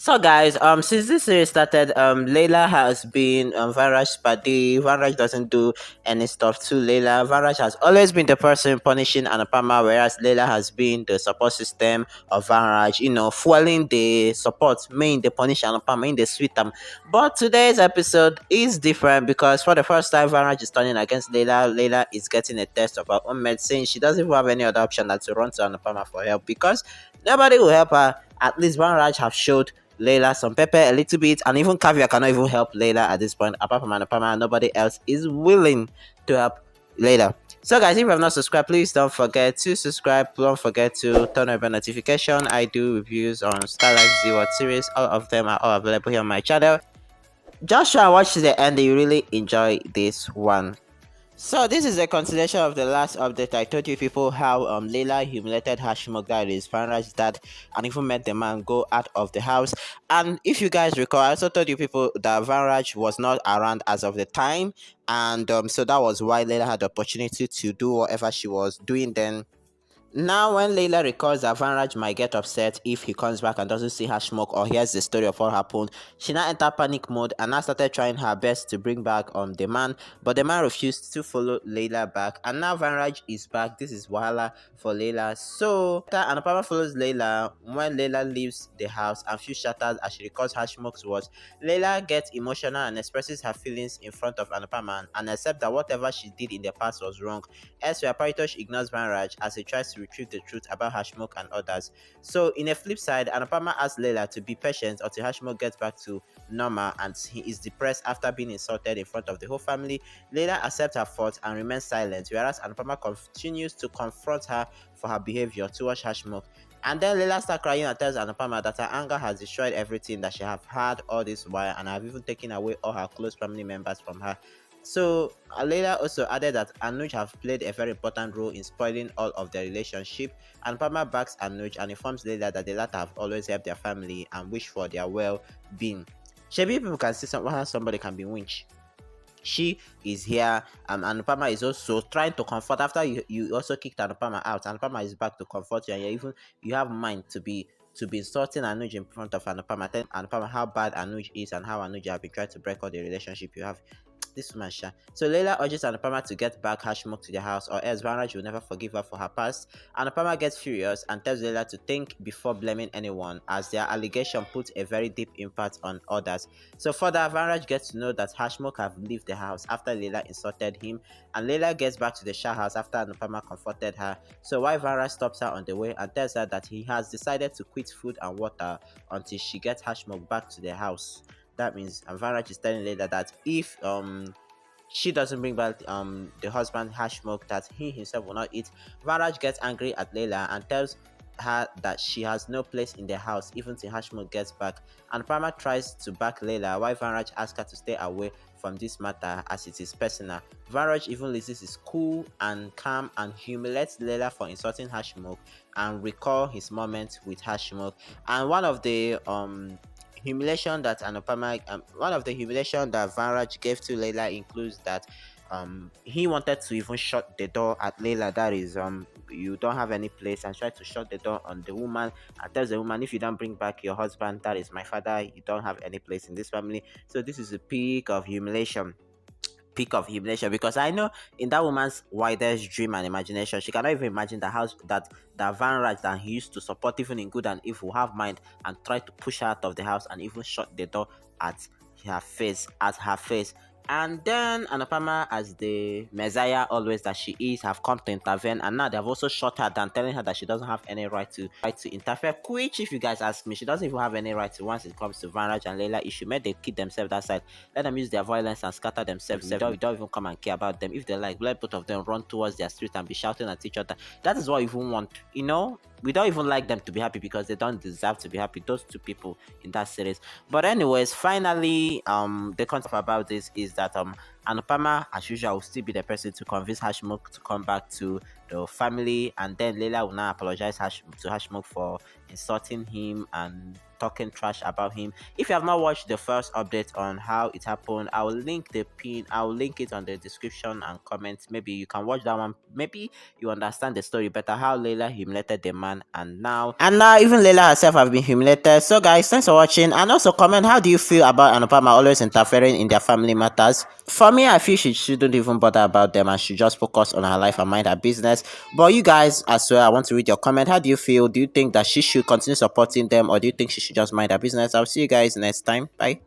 So guys, since this series started, Leila has been Vanraj's buddy. Vanraj doesn't do any stuff to Leila. Vanraj has always been the person punishing Anupama, whereas Leila has been the support system of Vanraj, fueling the support, main the punish Anupama, main the sweet them. But today's episode is different because for the first time Vanraj is turning against Leila. Leila is getting a test of her own medicine. She doesn't even have any other option than to run to Anupama for help because nobody will help her. At least Vanraj have showed Layla some pepper a little bit, and even Kavya cannot even help Layla at this point. Apart from Anupama, nobody else is willing to help Layla. So, guys, if you have not subscribed, please don't forget to subscribe. Don't forget to turn on your notification. I do reviews on Starlife Zero series. All of them are all available here on my channel. Just try and watch to the end. You really enjoy this one. So this is a continuation of the last update. I told you people how Leila humiliated Hashimoto, that is Vanraj's dad, and even made the man go out of the house. And if you guys recall, I also told you people that Vanraj was not around as of the time, and so that was why Leila had the opportunity to do whatever she was doing then. Now, when Layla recalls that Vanraj might get upset if he comes back and doesn't see her smoke or hears the story of what happened, she now entered panic mode and now started trying her best to bring back the man, but the man refused to follow Layla back, and now Vanraj is back. This is Wahala for Layla. So, Anupama follows Layla when Layla leaves the house and feels shattered as she recalls Hashmok's words. Layla gets emotional and expresses her feelings in front of Anupama and accepts that whatever she did in the past was wrong. Elsewhere, Paritosh ignores Vanraj as he tries to retrieve the truth about Hashmok and others. So, in a flip side, Anupama asks Layla to be patient until Hashmok gets back to normal and he is depressed after being insulted in front of the whole family. Layla accepts her fault and remains silent, whereas Anupama continues to confront her for her behavior towards Hashmok. And then Layla starts crying and tells Anupama that her anger has destroyed everything that she have had all this while and have even taken away all her close family members from her. So Leila also added that Anuj have played a very important role in spoiling all of their relationship, and Pama backs Anuj and informs Leila that the latter have always helped their family and wish for their well-being. Maybe people can see how somebody can be winch. She is here, and Anupama is also trying to comfort after you also kicked Anupama out. Anupama is back to comfort you, and you have mind to be insulting Anuj in front of Anupama, telling Anupama how bad Anuj is and how Anuj have been trying to break all the relationship you have. This woman, Sha. So Leila urges Anupama to get back Hashmok to their house, or else Vanraj will never forgive her for her past. Anupama gets furious and tells Leila to think before blaming anyone, as their allegation puts a very deep impact on others. So further, Vanraj gets to know that Hashmok have left the house after Leila insulted him, and Leila gets back to the Shah house after Anupama comforted her. So why Vanraj stops her on the way and tells her that he has decided to quit food and water until she gets Hashmok back to the house. That means Vanraj is telling Leila that if she doesn't bring back the husband Hashmok that he himself will not eat, Vanraj gets angry at Leila and tells her that she has no place in the house even till Hashmok gets back. And Prama tries to back Leila while Vanraj asks her to stay away from this matter as it is personal. Vanraj even loses his cool and calm and humiliates Leila for insulting Hashmok and recall his moment with Hashmok. And one of the humiliation that Vanraj gave to Leila includes that he wanted to even shut the door at Leila, that is you don't have any place, and tried to shut the door on the woman and tells the woman, if you don't bring back your husband, that is my father, you don't have any place in this family. So this is a peak of humiliation because I know in that woman's widest dream and imagination, she cannot even imagine the house that Van Raj that he used to support even in good and evil have mind and try to push her out of the house and even shut the door at her face. And then Anupama, as the messiah always that she is, have come to intervene, and now they have also shot her down, telling her that she doesn't have any right to interfere. Which, if you guys ask me, she doesn't even have any right to once it comes to Vanraj and Leila. If she made they keep themselves that side, let them use their violence and scatter themselves. We don't even come and care about them. If they like, let both of them run towards their street and be shouting at each other. That is what we even want, we don't even like them to be happy because they don't deserve to be happy, those two people in that series. But anyways, finally, the concept about this is that Anupama, as usual, will still be the person to convince Hashmukh to come back to the family, and then Leila will now apologize to Hashmukh for insulting him and talking trash about him. If you have not watched the first update on how it happened, I will link the pin. I will link it on the description and comments. Maybe you can watch that one. Maybe you understand the story better. How Leila humiliated the man, and now even Leila herself have been humiliated. So guys, thanks for watching, and also comment how do you feel about Anupama always interfering in their family matters. For me, I feel she shouldn't even bother about them and should just focus on her life and mind her business. But you guys as well, I want to read your comment. How do you feel? Do you think that she should continue supporting them, or do you think she should just mind her business? I'll see you guys next time. Bye.